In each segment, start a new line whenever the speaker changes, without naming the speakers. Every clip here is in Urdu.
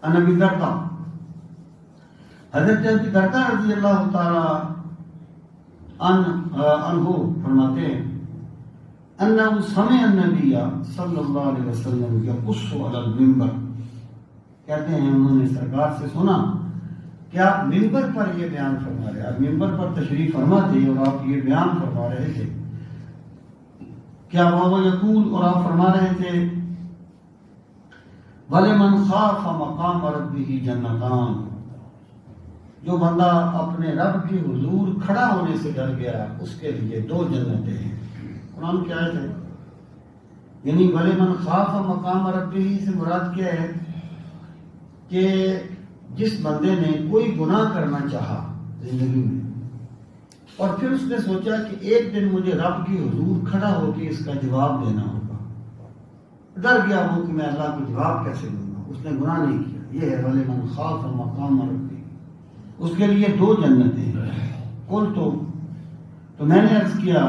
عن ابی درداء، حضرت ابی درداء رضی اللہ تعالی عنہ فرماتے ہیں انہ سمع النبی صلی اللہ علیہ وسلم یقص علی المنبر، کہتے ہیں انہوں نے سرکار سے سنا کہ آپ منبر پر یہ بیان فرما رہے، آپ منبر پر تشریف فرما تھے اور آپ یہ بیان فرما رہے تھے، کیا وہ یقول، اور آپ فرما رہے تھے وَلِمَنْ خَافَ مَقَامَ رَبِّهِ جَنَّتَانِ، جو بندہ اپنے رب کے حضور کھڑا ہونے سے ڈر گیا اس کے لیے دو جنتیں ہیں۔ قرآن کی آیت ہے، یعنی وَلِمَنْ خَافَ مَقَامَ رَبِّهِ سے مراد کیا ہے کہ جس بندے نے کوئی گناہ کرنا چاہا زندگی میں اور پھر اس نے سوچا کہ ایک دن مجھے رب کی حضور کھڑا ہو کے اس کا جواب دینا ہوگا، ڈر گیا وہ کہ میں اللہ کو جواب کیسے دوں گا، اس نے گناہ نہیں کیا، یہ ہے وَلِمَنْ خَافَ مَقَامَ رَبِّهِ، اس کے لیے دو جنتیں ہیں۔ قل تو میں نے عرض کیا،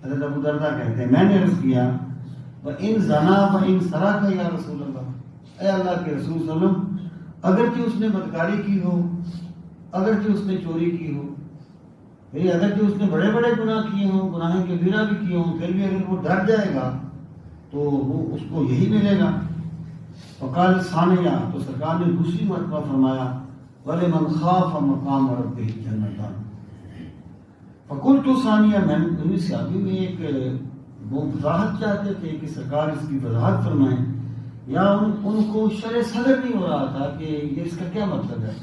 حضرت ابو درداء کہتے ہیں میں نے عرض کیا وَإِن زَنَا وَإِن سَرَقَ یا رسول اللہ، اے اللہ کے رسول صلی اللہ علیہ وسلم، اگرچہ اس نے بدکاری کی ہو، اگرچہ اس نے چوری کی ہو، یعنی اگرچہ اس نے بڑے بڑے گناہ کیے ہوں، گناہ کبیرہ بھی کیے ہوں، پھر بھی اگر وہ ڈر جائے گا تو وہ اس کو یہی ملے گا۔ فقال ثانیہ، تو سرکار نے دوسری مرتبہ فرمایا وَلِمَنْ خَافَ مَقَامَ رَبِّهِ جَنَّتَانِ، فقلت ثانیہ، میں نے سیاقی میں ایک وہ وضاحت چاہتے تھے کہ سرکار اس کی وضاحت فرمائیں، یا ان کو شرح صدر نہیں ہو رہا تھا کہ یہ اس کا کیا مطلب ہے،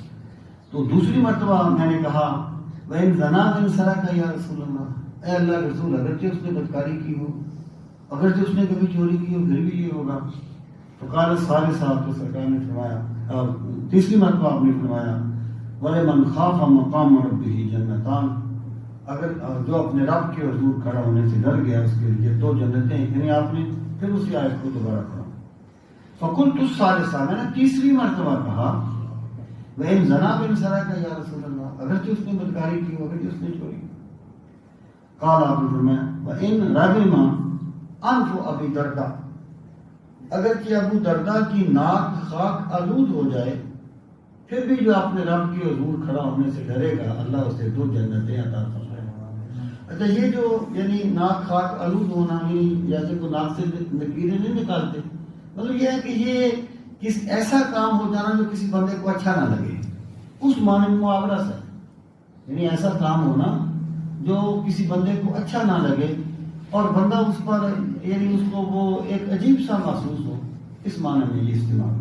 تو دوسری مرتبہ میں نے کہا وَإِن زَنَا وَإِن سَرَقَ یا رسول اللہ، اے اللہ کے رسول، اگرچہ اس نے بدکاری کی ہو، اگرچہ اس نے کبھی چوری کی ہو، پھر بھی یہ ہوگا۔ فقال الثالثہ، تو سرکار نے فرمایا، تیسری مرتبہ آپ نے فرمایا وَلِمَنْ خَافَ مَقَامَ رَبِّهِ جَنَّتَانِ، اگر جو اپنے رب کے حضور کھڑا ہونے سے ڈر گیا اس کے لیے دو جنتیں ہیں، یعنی آپ نے پھر اسی آیت کو دوبارہ پڑھا۔ فقلت الثالثہ، میں نے تیسری مرتبہ کہا وَإِن زَنَا وَإِن سَرَقَ یا رسول اللہ، اگرچہ اس نے بدکاری کی ہو، اگرچہ اس نے چوری کی۔ قال، آپ نے فرمایا وَإِن رَغِمَ أَنْفُ أَبِي دَرْدَةَ، اگرچہ ابو درداء کی ناک خاک آلود ہو جائے پھر بھی جو اپنے رب کے حضور کھڑا ہونے سے ڈرے گا اللہ اسے دو جنتیں عطا فرمائے گا۔ اچھا، یہ جو یعنی ناک خاک آلود ہونا، یعنی جیسے کو ناک سے نکیریں نہیں نکالتے، مطلب یہ ہے کہ یہ ایسا کام ہو جانا جو کسی بندے کو اچھا نہ لگے، اس معنی میں محاورہ سے، یعنی ایسا کام ہونا جو کسی بندے کو اچھا نہ لگے اور بندہ اس پر یعنی اس کو وہ ایک عجیب سا محسوس ہو، اس معنی میں یہ استعمال